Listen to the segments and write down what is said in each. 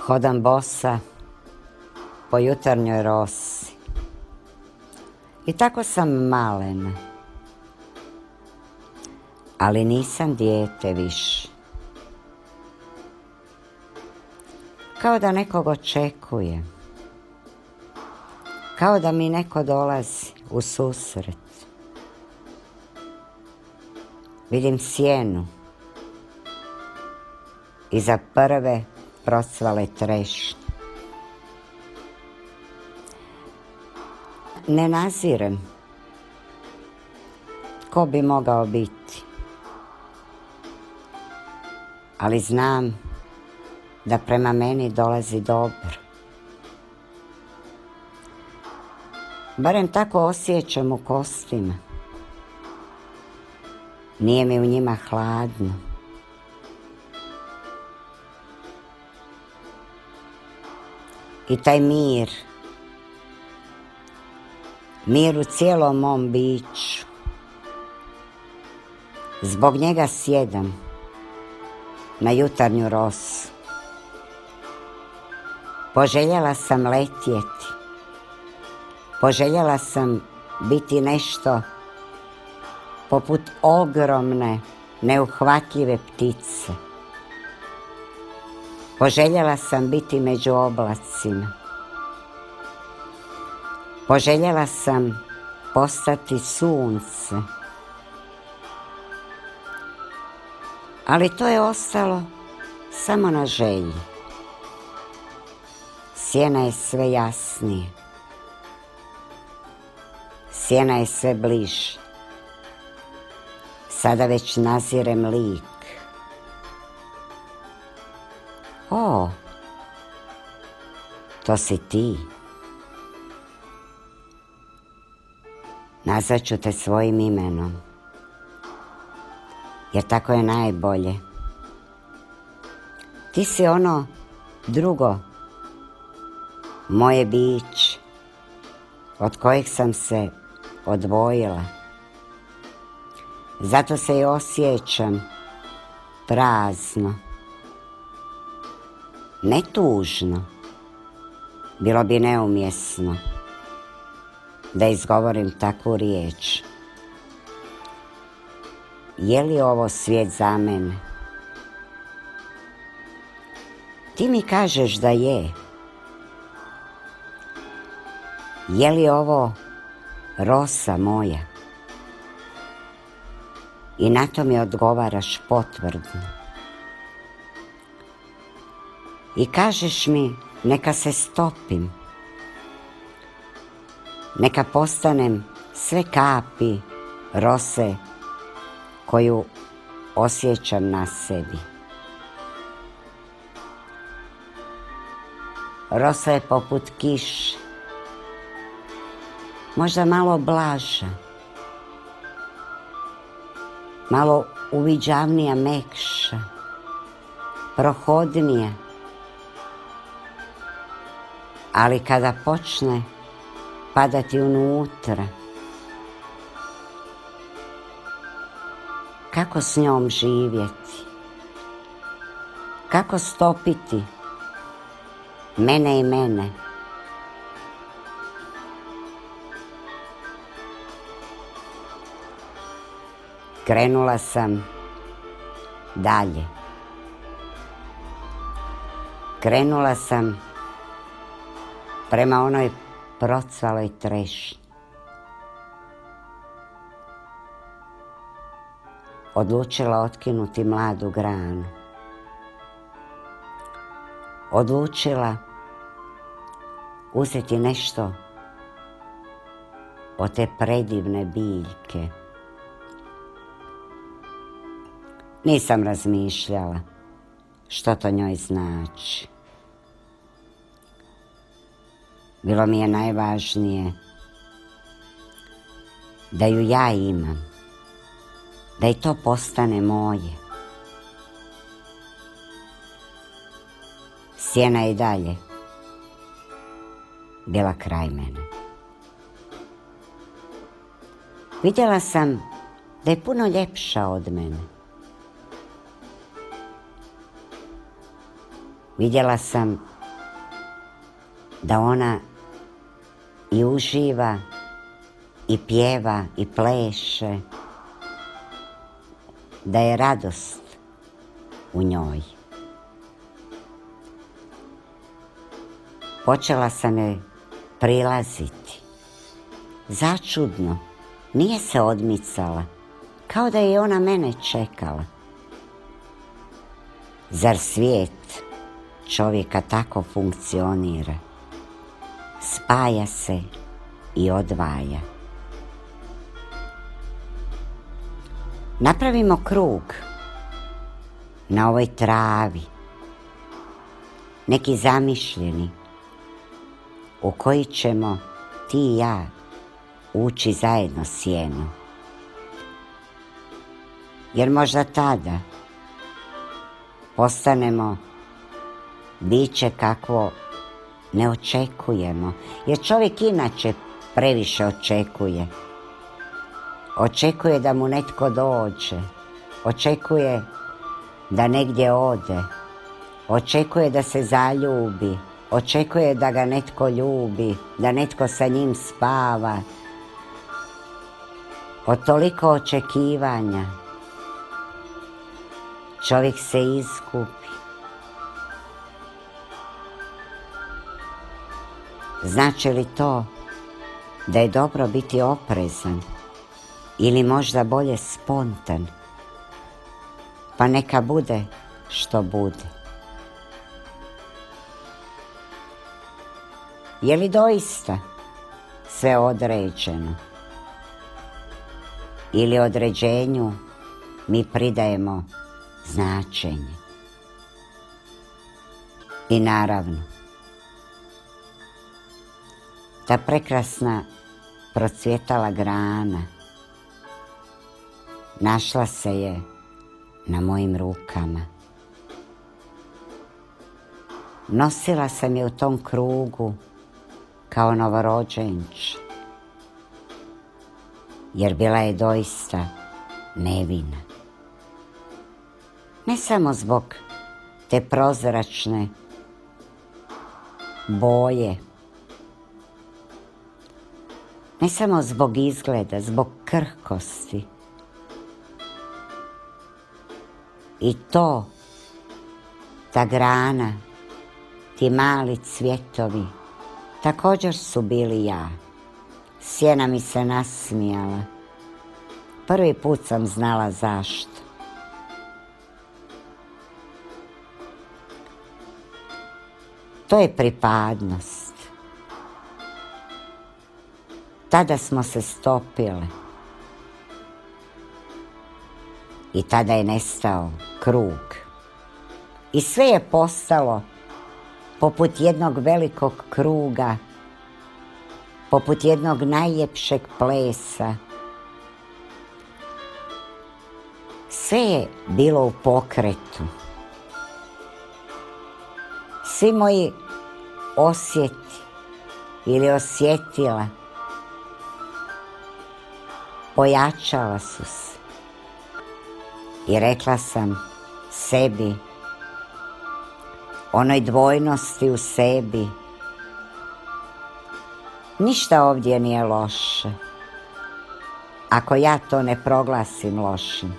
Hodam bosa po jutarnjoj rosi i tako sam malena, ali nisam dijete više. Kao da nekog očekujem, kao da mi neko dolazi u susret. Vidim sjenu iza prve procvale trešnje. Ne nazirem ko bi mogao biti, ali znam da prema meni dolazi dobro. Barem tako osjećam u kostima. Nije mi u njima hladno. I taj mir u cijelom mom biću, zbog njega sjedam na jutarnju rosu. Poželjela sam letjeti, poželjela sam biti nešto poput ogromne, neuhvatljive ptice. Poželjela sam biti među oblacima. Poželjela sam postati sunce. Ali to je ostalo samo na želji. Sjena je sve jasnije. Sjena je sve bliže. Sada već nazirem lik. O, to si ti. Nazvat ću te svojim imenom, jer tako je najbolje. Ti si ono drugo, moje biće, od kojeg sam se odvojila. Zato se i osjećam prazno. Ne tužno, bilo bi neumjesno da izgovorim takvu riječ. Je li ovo svijet za mene? Ti mi kažeš da je. Je li ovo rosa moja? I na to mi odgovaraš potvrdno. I kažeš mi neka se stopim, neka postanem sve kapi rose koju osjećam na sebi. Rosa je poput kiše, možda malo blaža, malo uviđavnija, mekša, prohodnija, ali kada počne padati unutra, kako s njom živjeti, kako stopiti mene i mene. Krenula sam dalje. Krenula sam prema onoj procvaloj trešnji. Odlučila otkinuti mladu granu. Odlučila uzeti nešto od te predivne biljke. Nisam razmišljala što to njoj znači. Bilo mi je najvažnije da ju ja imam, da i to postane moje. Sjena je i dalje bila kraj mene. Vidjela sam da je puno ljepša od mene. Vidjela sam da ona i uživa, i pjeva, i pleše, da je radost u njoj. Počela sam joj prilaziti. Začudno, nije se odmicala, kao da je ona mene čekala. Zar svijet čovjeka tako funkcionira? Spaja se i odvaja. Napravimo krug na ovoj travi, neki zamišljeni, u koji ćemo ti i ja ući zajedno sjeno. Jer možda tada postanemo biće kakvo ne očekujemo, jer čovjek inače previše očekuje. Očekuje da mu netko dođe, očekuje da negdje ode, očekuje da se zaljubi, očekuje da ga netko ljubi, da netko sa njim spava. Od toliko očekivanja čovjek se izgubi. Znači li to da je dobro biti oprezan ili možda bolje spontan? Pa neka bude što bude. Je li doista sve određeno? Ili određenju mi pridajemo značenje? I naravno, ta prekrasna procvjetala grana našla se je na mojim rukama. Nosila sam je u tom krugu kao novorođenče, jer bila je doista nevina. Ne samo zbog te prozračne boje, ne samo zbog izgleda, zbog krhkosti. I to, ta grana, ti mali cvjetovi, također su bili ja. Sjena mi se nasmijala. Prvi put sam znala zašto. To je pripadnost. Tada smo se stopile. I tada je nestao krug. I sve je postalo poput jednog velikog kruga, poput jednog najljepšeg plesa. Sve je bilo u pokretu. Svi moji osjeti ili osjetila pojačala su se. I rekla sam sebi, onoj dvojnosti u sebi, ništa ovdje nije loše, ako ja to ne proglasim lošim.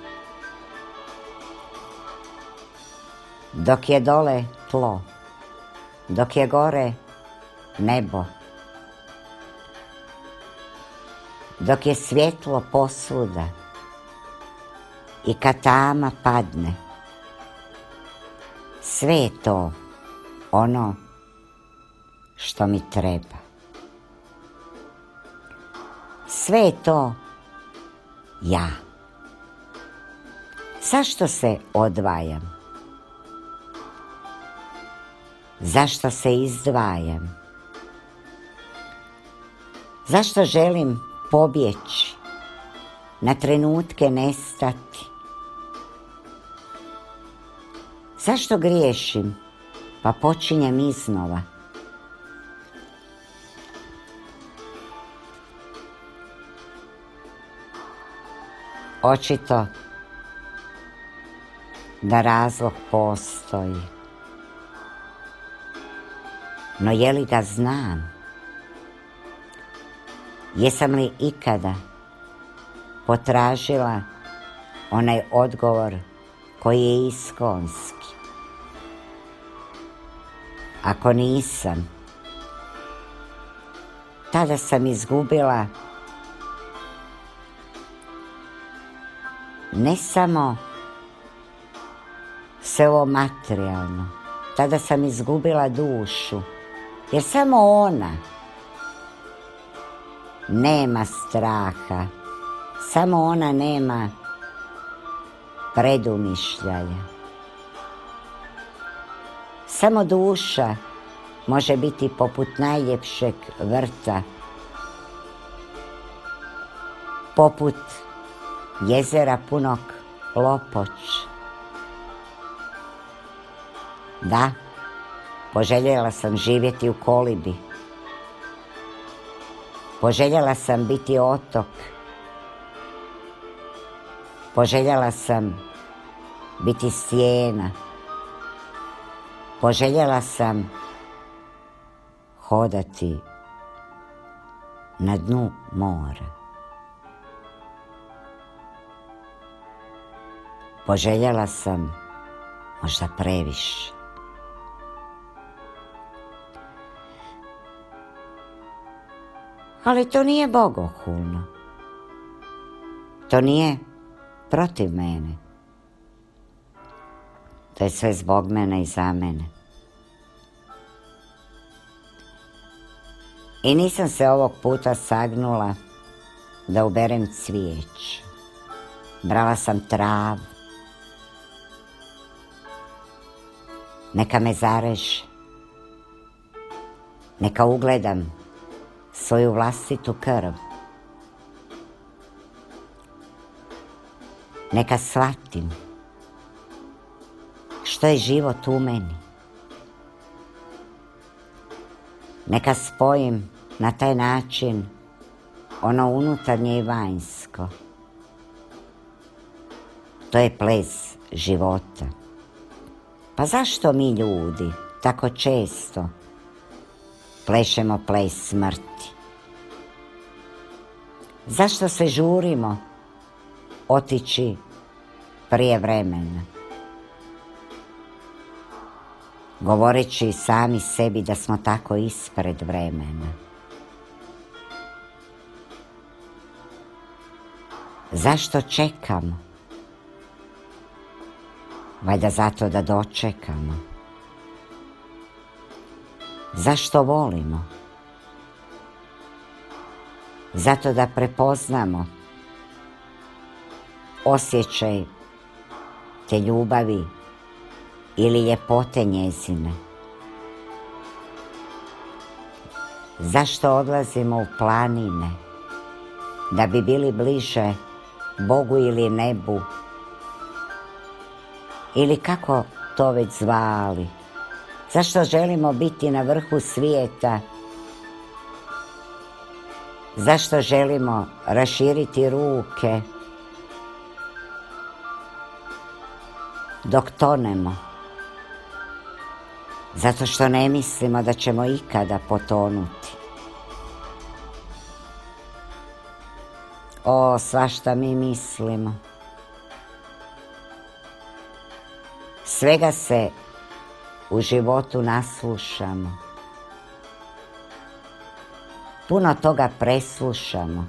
Dok je dole tlo, dok je gore nebo, dok je svjetlo posvuda i kad tama padne, sve je to ono što mi treba. Sve je to ja. Zašto se odvajam? Zašto se izdvajam? Zašto želim pobjeći, na trenutke nestati? Zašto griješim, pa počinjem iznova? Očito da razlog postoji. No je li ga znam? Jesam li ikada potražila onaj odgovor koji je iskonski? Ako nisam, tada sam izgubila ne samo sve ovo materijalno, tada sam izgubila dušu, jer samo ona nema straha, samo ona nema predumišljaja. Samo duša može biti poput najljepšeg vrta, poput jezera punog lopoča. Da, poželjela sam živjeti u kolibi. Poželjela sam biti otok. Poželjela sam biti stijena. Poželjela sam hodati na dnu mora. Poželjela sam možda previše. Ali to nije bogohulno. To nije protiv mene. To je sve zbog mene i za mene. I nisam se ovog puta sagnula da uberem cvijeće. Brala sam travu. Neka me zareže. Neka ugledam svoju vlastitu krv. Neka shvatim što je život u meni. Neka spojim na taj način ono unutarnje i vanjsko. To je ples života. Pa zašto mi ljudi tako često plešemo ples smrti? Zašto se žurimo otići prije vremena, govoreći sami sebi da smo tako ispred vremena? Zašto čekamo? Valjda zato da dočekamo. Zašto volimo? Zato da prepoznamo osjećaj te ljubavi ili ljepote njezine. Zašto odlazimo u planine? Da bi bili bliže Bogu ili nebu, ili kako to već zvali. Zašto želimo biti na vrhu svijeta? Zašto želimo raširiti ruke dok tonemo? Zato što ne mislimo da ćemo ikada potonuti. O, svašta mi mislimo. Svega se u životu naslušamo. Puno toga preslušamo.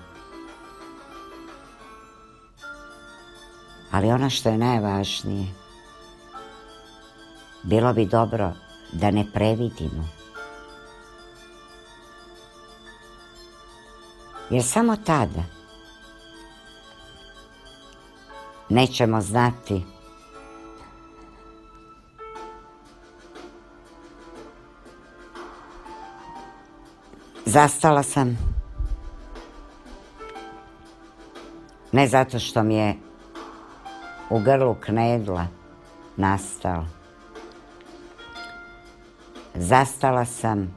Ali ono što je najvažnije, bilo bi dobro da ne previdimo. Jer samo tada nećemo znati Zastala sam, ne zato što mi je u grlu knedla nastala. Zastala sam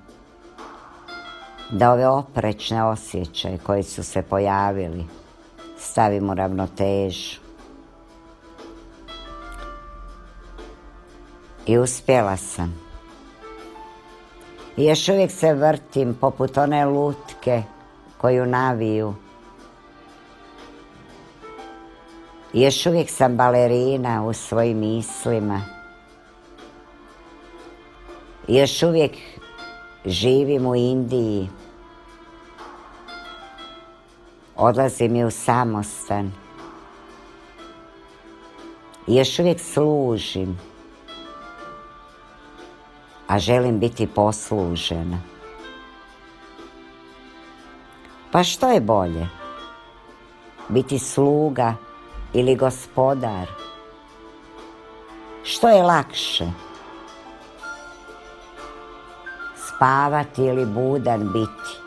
da ove oprečne osjećaje koji su se pojavili stavim u ravnotežu. I uspjela sam. I još uvijek se vrtim poput one lutke koju naviju. I još uvijek sam balerina u svojim mislima. I još uvijek živim u Indiji. Odlazim i u samostan. I još uvijek služim. A želim biti poslužena. Pa što je bolje? Biti sluga ili gospodar? Što je lakše? Spavati ili budan biti?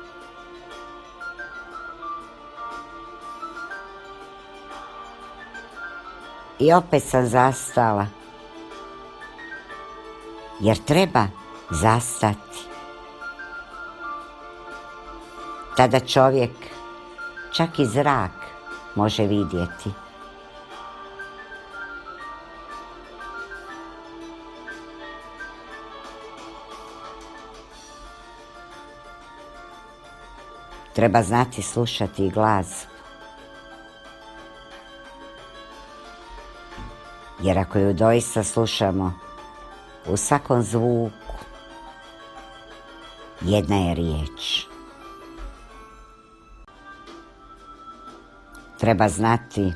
I opet sam zastala. Jer treba zastati. Tada čovjek čak i zrak može vidjeti. Treba znati slušati i glazbu. Jer ako ju doista slušamo u svakom zvuku, jedna je riječ. Treba znati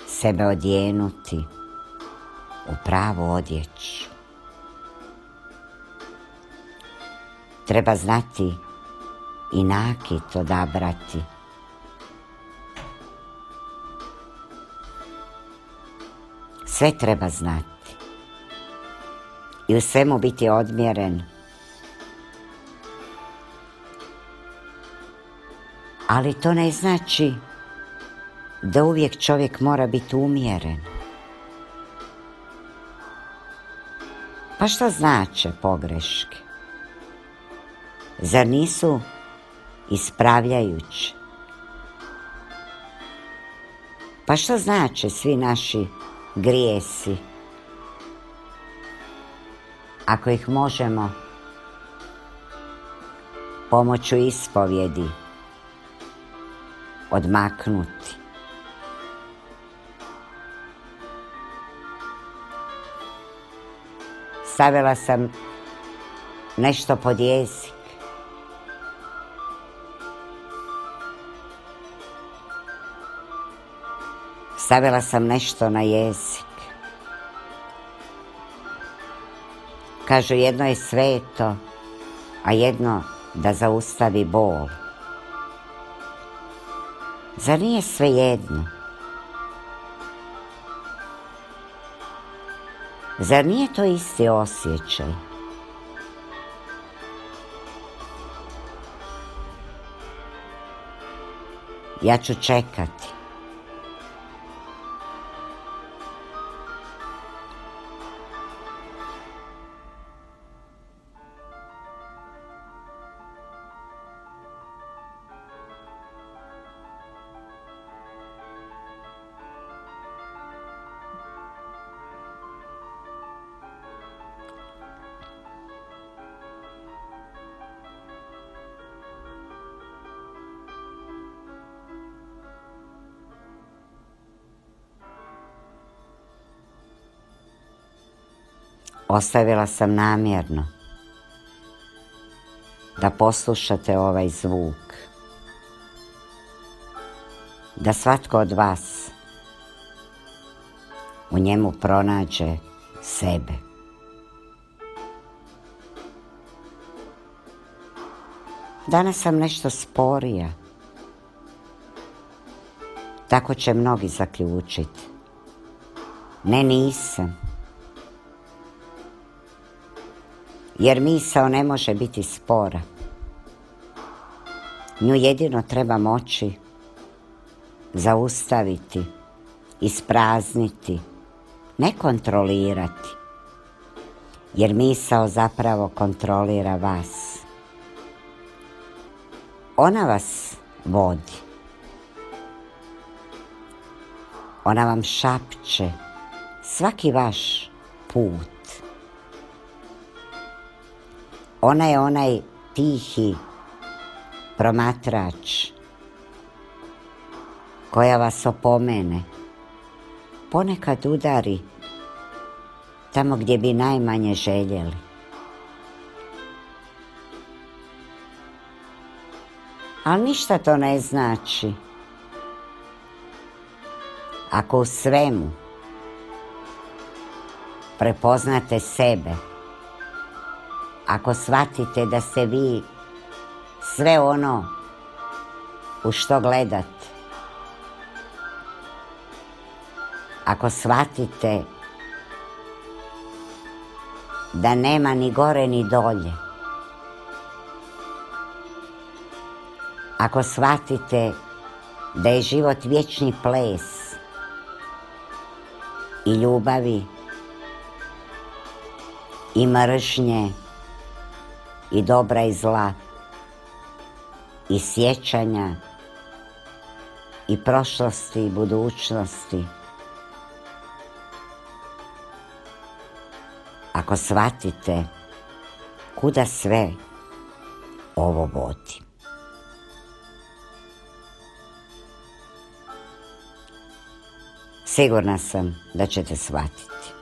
sebe odjenuti u pravu odjeću. Treba znati i nakit odabrati. Sve treba znati. I u svemu biti odmjeren. Ali to ne znači da uvijek čovjek mora biti umjeren. Pa što znače pogreške? Zar nisu ispravljajuće? Pa što znače svi naši grijesi? Ako ih možemo pomoću ispovjedi odmaknuti. Stavila sam nešto pod jezik. Stavila sam nešto na jezik. Kažu jedno je sveto, a jedno da zaustavi bol. Zar nije sve jedno? Zar nije to isti osjećaj? Ja ću čekati. Ostavila sam namjerno da poslušate ovaj zvuk, da svatko od vas u njemu pronađe sebe. Danas sam nešto sporija, tako će mnogi zaključiti. Ne, nisam. Jer misao ne može biti spora. Nju jedino treba moći zaustaviti, isprazniti, ne kontrolirati. Jer misao zapravo kontrolira vas. Ona vas vodi. Ona vam šapće svaki vaš put. Ona je onaj tihi promatrač koja vas opomene, ponekad udari tamo gdje bi najmanje željeli. Ali ništa to ne znači ako u svemu prepoznate sebe, ako shvatite da ste vi sve ono u što gledate, ako shvatite da nema ni gore ni dolje, ako shvatite da je život vječni ples i ljubavi i mržnje i dobra i zla i sjećanja i prošlosti i budućnosti, ako shvatite kuda sve ovo vodi. Sigurna sam da ćete shvatiti.